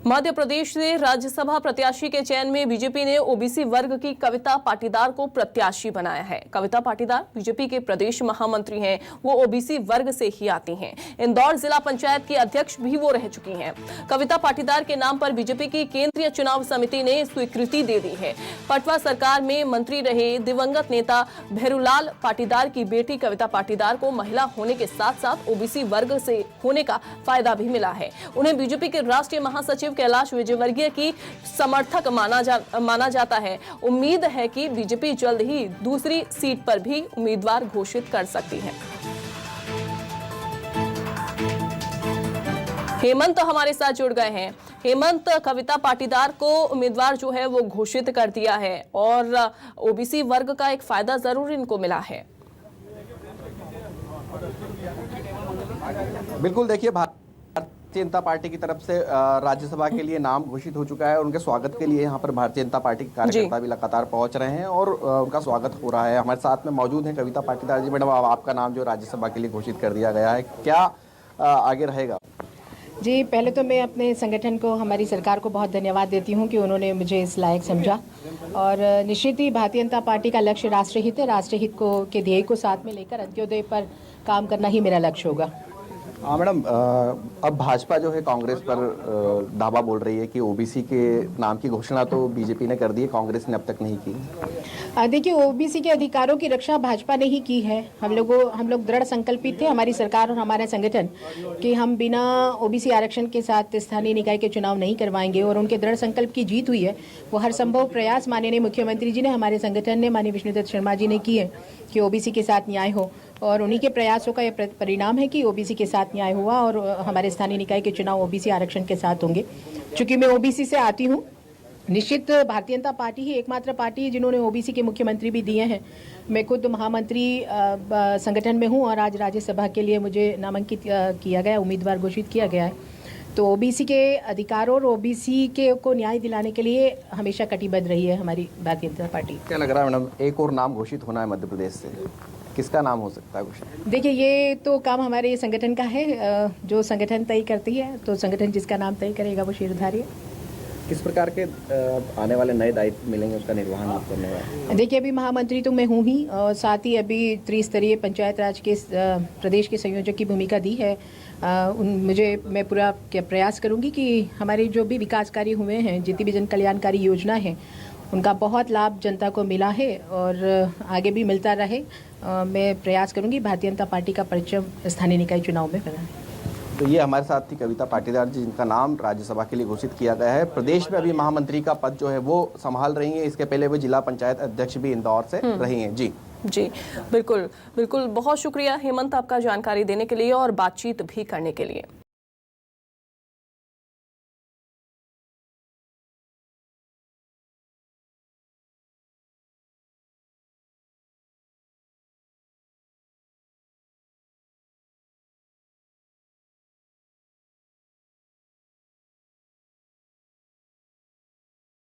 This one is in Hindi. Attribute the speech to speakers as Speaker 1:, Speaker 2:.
Speaker 1: मध्य प्रदेश से राज्यसभा प्रत्याशी के चयन में बीजेपी ने ओबीसी वर्ग की कविता पाटीदार को प्रत्याशी बनाया है। कविता पाटीदार बीजेपी के प्रदेश महामंत्री हैं। वो ओबीसी वर्ग से ही आती हैं। इंदौर जिला पंचायत की अध्यक्ष भी वो रह चुकी हैं। कविता पाटीदार के नाम पर बीजेपी की केंद्रीय चुनाव समिति ने स्वीकृति दे दी है। पटवा सरकार में मंत्री रहे दिवंगत नेता भैरूलाल पाटीदार की बेटी कविता पाटीदार को महिला होने के साथ साथ ओबीसी वर्ग से होने का फायदा भी मिला है। उन्हें बीजेपी के राष्ट्रीय महासचिव कैलाश विजयवर्गीय की समर्थक माना जाता है। उम्मीद है कि बीजेपी जल्द ही दूसरी सीट पर भी उम्मीदवार घोषित कर सकती है। हेमंत हमारे साथ जुड़ गए हैं। हेमंत, कविता पाटीदार को उम्मीदवार जो है वो घोषित कर दिया है और ओबीसी वर्ग का एक फायदा जरूर इनको मिला है।
Speaker 2: बिल्कुल, देखिए भारतीय जनता पार्टी की तरफ से राज्यसभा के लिए नाम घोषित हो चुका है और उनके स्वागत के लिए यहाँ पर भारतीय जनता पार्टी के कार्यकर्ता भी लगातार पहुंच रहे हैं और उनका स्वागत हो रहा है। हमारे साथ में मौजूद हैं कविता पाटीदार जी। मैडम, आपका नाम जो राज्यसभा के लिए घोषित कर दिया गया है, क्या आगे रहेगा?
Speaker 3: जी, पहले तो मैं अपने संगठन को, हमारी सरकार को बहुत धन्यवाद देती हूं कि उन्होंने मुझे इस लायक समझा और निश्चित ही भारतीय जनता पार्टी का लक्ष्य राष्ट्रहित है। राष्ट्रहित को के ध्येय को साथ में लेकर अंत्योदय पर काम करना ही मेरा लक्ष्य होगा।
Speaker 2: हाँ मैडम, अब भाजपा जो है कांग्रेस पर दावा बोल रही है कि ओबीसी के नाम की घोषणा तो बीजेपी ने कर दी है, कांग्रेस ने अब तक नहीं की।
Speaker 3: देखिए, ओबीसी के अधिकारों की रक्षा भाजपा ने ही की है। हम लोग दृढ़ संकल्पित थे, हमारी सरकार और हमारा संगठन, कि हम बिना ओबीसी आरक्षण के साथ स्थानीय निकाय के चुनाव नहीं करवाएंगे और उनके दृढ़ संकल्प की जीत हुई है। वो हर संभव प्रयास माननीय मुख्यमंत्री जी ने, हमारे संगठन ने, माननीय विष्णुदत्त शर्मा जी ने किए कि ओबीसी के साथ न्याय हो और उन्हीं के प्रयासों का यह परिणाम है कि ओबीसी के साथ न्याय हुआ और हमारे स्थानीय निकाय के चुनाव ओबीसी आरक्षण के साथ होंगे। चूंकि मैं ओबीसी से आती हूँ, निश्चित भारतीय जनता पार्टी ही एकमात्र पार्टी है जिन्होंने ओबीसी के मुख्यमंत्री भी दिए हैं। मैं खुद महामंत्री संगठन में हूँ और आज राज्यसभा के लिए मुझे नामांकित किया गया, उम्मीदवार घोषित किया गया है। तो ओबीसी के अधिकारों और ओबीसी के को न्याय दिलाने के लिए हमेशा कटिबद्ध रही है हमारी भारतीय जनता पार्टी।
Speaker 2: क्या लग रहा है मैडम, एक और नाम घोषित होना है मध्य प्रदेश से, किसका नाम हो सकता है घोषित?
Speaker 3: देखिए, ये तो काम हमारे संगठन का है, जो संगठन तय करती है, तो संगठन जिसका नाम तय करेगा वो शीर्षधारी है।
Speaker 2: किस प्रकार के आने वाले नए दायित्व मिलेंगे, उसका निर्वहन आप करने वाले?
Speaker 3: देखिए, अभी महामंत्री तो मैं हूँ ही और साथ ही अभी त्रिस्तरीय पंचायत राज के प्रदेश के संयोजक की भूमिका दी है। मैं पूरा प्रयास करूँगी कि हमारे जो भी विकास कार्य हुए हैं, जितनी भी जन कल्याणकारी योजना है, उनका बहुत लाभ जनता को मिला है और आगे भी मिलता रहे। मैं प्रयास करूँगी भारतीय जनता पार्टी का परचम स्थानीय निकाय चुनाव में बनाए।
Speaker 2: तो ये हमारे साथ थी कविता पाटीदार जी, जिनका नाम राज्यसभा के लिए घोषित किया गया है। प्रदेश में अभी महामंत्री का पद जो है वो संभाल रही हैं। इसके पहले वो जिला पंचायत अध्यक्ष भी इंदौर से रही हैं। जी
Speaker 1: बिल्कुल। बहुत शुक्रिया हेमंत, आपका जानकारी देने के लिए और बातचीत भी करने के लिए।